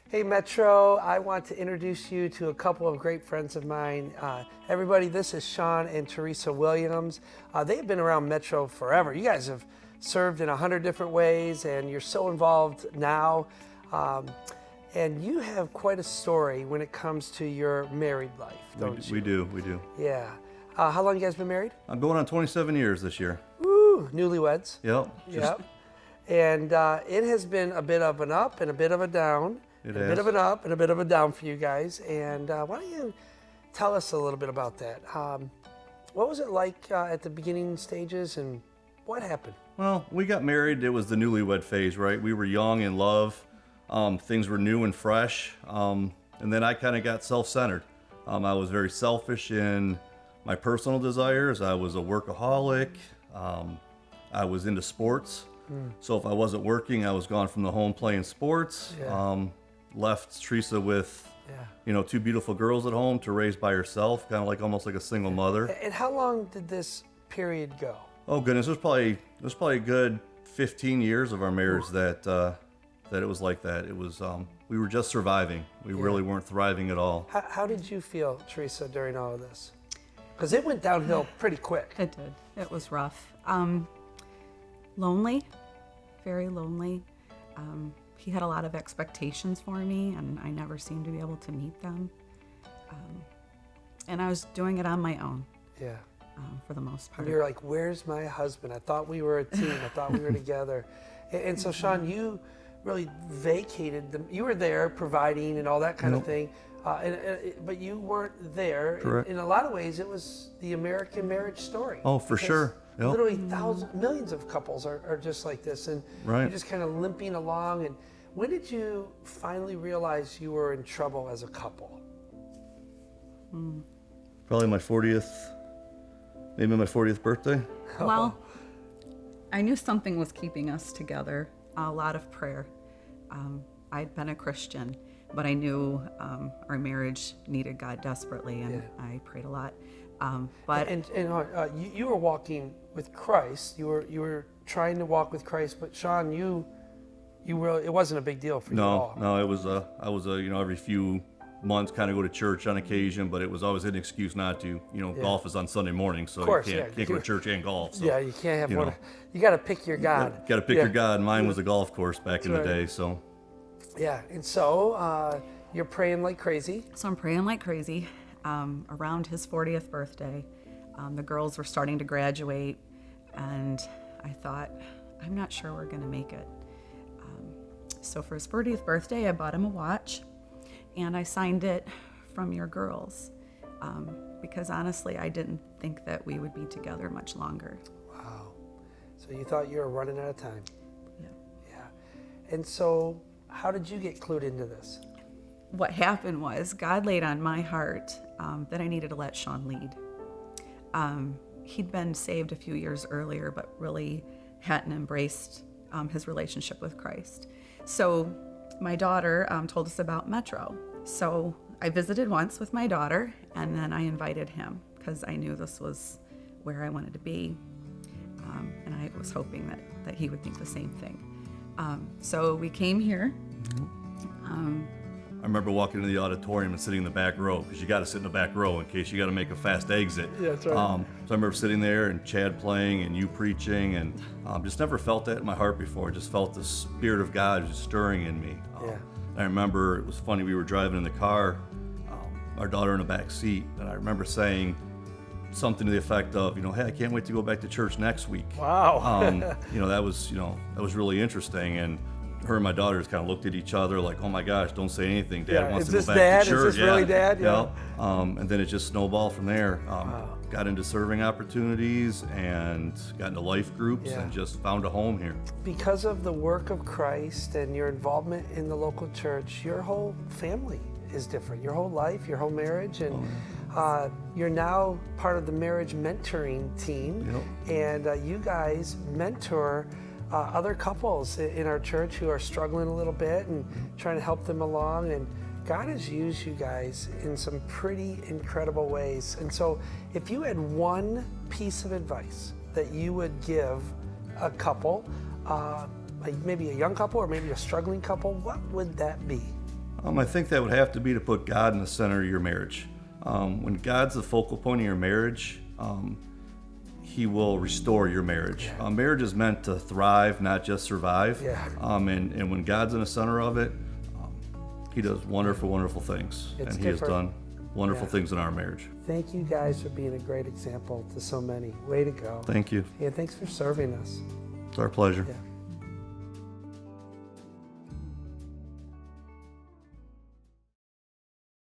Hey Metro, I want to introduce you to a couple of great friends of mine. Everybody, this is Shawn and Teresa Williams. They've been around Metro forever. You guys have served in 100 different ways and you're so involved now. And you have quite a story when it comes to your married life, don't you? We do. Yeah. How long you guys been married? I'm going on 27 years this year. Woo, newlyweds. Yep. Yep. And it has been a bit of an up and a bit of a down. A bit of an up and a bit of a down for you guys. And why don't you tell us a little bit about that? What was it like at the beginning stages and what happened? Well, we got married. It was the newlywed phase, right? We were young in love. Things were new and fresh. And then I kind of got self-centered. I was very selfish in my personal desires. I was a workaholic. I was into sports. So if I wasn't working, I was gone from the home playing sports. Yeah. Left Teresa with, two beautiful girls at home to raise by herself, kind of like almost like a single mother. And how long did this period go? Oh goodness, it was probably a good 15 years of our marriage that it was like that. It was we were just surviving. We really weren't thriving at all. How did you feel, Teresa, during all of this? Because it went downhill pretty quick. It did. It was rough. Lonely, very lonely. He had a lot of expectations for me, and I never seemed to be able to meet them. And I was doing it on my own. Yeah. For the most part. And you're like, where's my husband? I thought we were a team. I thought we were together. And so, Shawn, you really vacated them. You were there providing and all that kind of thing, but you weren't there. Correct. In a lot of ways, it was the American marriage story. Oh, for sure. Yep. Literally millions of couples are just like this, and you're just kind of limping along. And when did you finally realize you were in trouble as a couple? Probably my 40th, maybe my 40th birthday. Well, I knew something was keeping us together. A lot of prayer. I'd been a Christian, but I knew our marriage needed God desperately, and I prayed a lot. But you were walking with Christ. You were trying to walk with Christ, but Shawn, it wasn't a big deal for you at all. No, it was I was every few months kind of go to church on occasion, but it was always an excuse not to. Golf is on Sunday morning, so course, you can't go to church and golf. So, you can't have one. You got to pick your God. Got to pick your God. Mine was a golf course back in the day. So. Yeah, and so you're praying like crazy. So I'm praying like crazy. Around his 40th birthday, the girls were starting to graduate, and I thought, I'm not sure we're going to make it. So for his 40th birthday, I bought him a watch, and I signed it from your girls, because honestly, I didn't think that we would be together much longer. Wow. So you thought you were running out of time. Yeah. And so how did you get clued into this? What happened was God laid on my heart that I needed to let Shawn lead. He'd been saved a few years earlier, but really hadn't embraced his relationship with Christ. So my daughter told us about Metro. So I visited once with my daughter, and then I invited him because I knew this was where I wanted to be. And I was hoping that he would think the same thing. So we came here. I remember walking into the auditorium and sitting in the back row, because you got to sit in the back row in case you got to make a fast exit. Yeah, that's right. So I remember sitting there and Chad playing and you preaching, and just never felt that in my heart before. I just felt the Spirit of God just stirring in me. I remember it was funny, we were driving in the car, our daughter in the back seat, and I remember saying something to the effect of, hey, I can't wait to go back to church next week. Wow. That was really interesting, and her and my daughter just kind of looked at each other like, oh my gosh, don't say anything. Dad wants to go back to church. Is this really Dad? Yeah. And then it just snowballed from there. Got into serving opportunities and got into life groups and just found a home here. Because of the work of Christ and your involvement in the local church, your whole family is different. Your whole life, your whole marriage, and you're now part of the marriage mentoring team. And you guys mentor other couples in our church who are struggling a little bit and trying to help them along. And God has used you guys in some pretty incredible ways. And so if you had one piece of advice that you would give a couple, maybe a young couple or maybe a struggling couple, what would that be? I think that would have to be to put God in the center of your marriage. When God's the focal point of your marriage, He will restore your marriage. Marriage is meant to thrive, not just survive. Yeah. And when God's in the center of it, He does wonderful, wonderful things. It's and He has different. done wonderful Yeah. things in our marriage. Thank you guys for being a great example to so many. Way to go. Thank you. And thanks for serving us. It's our pleasure. Yeah.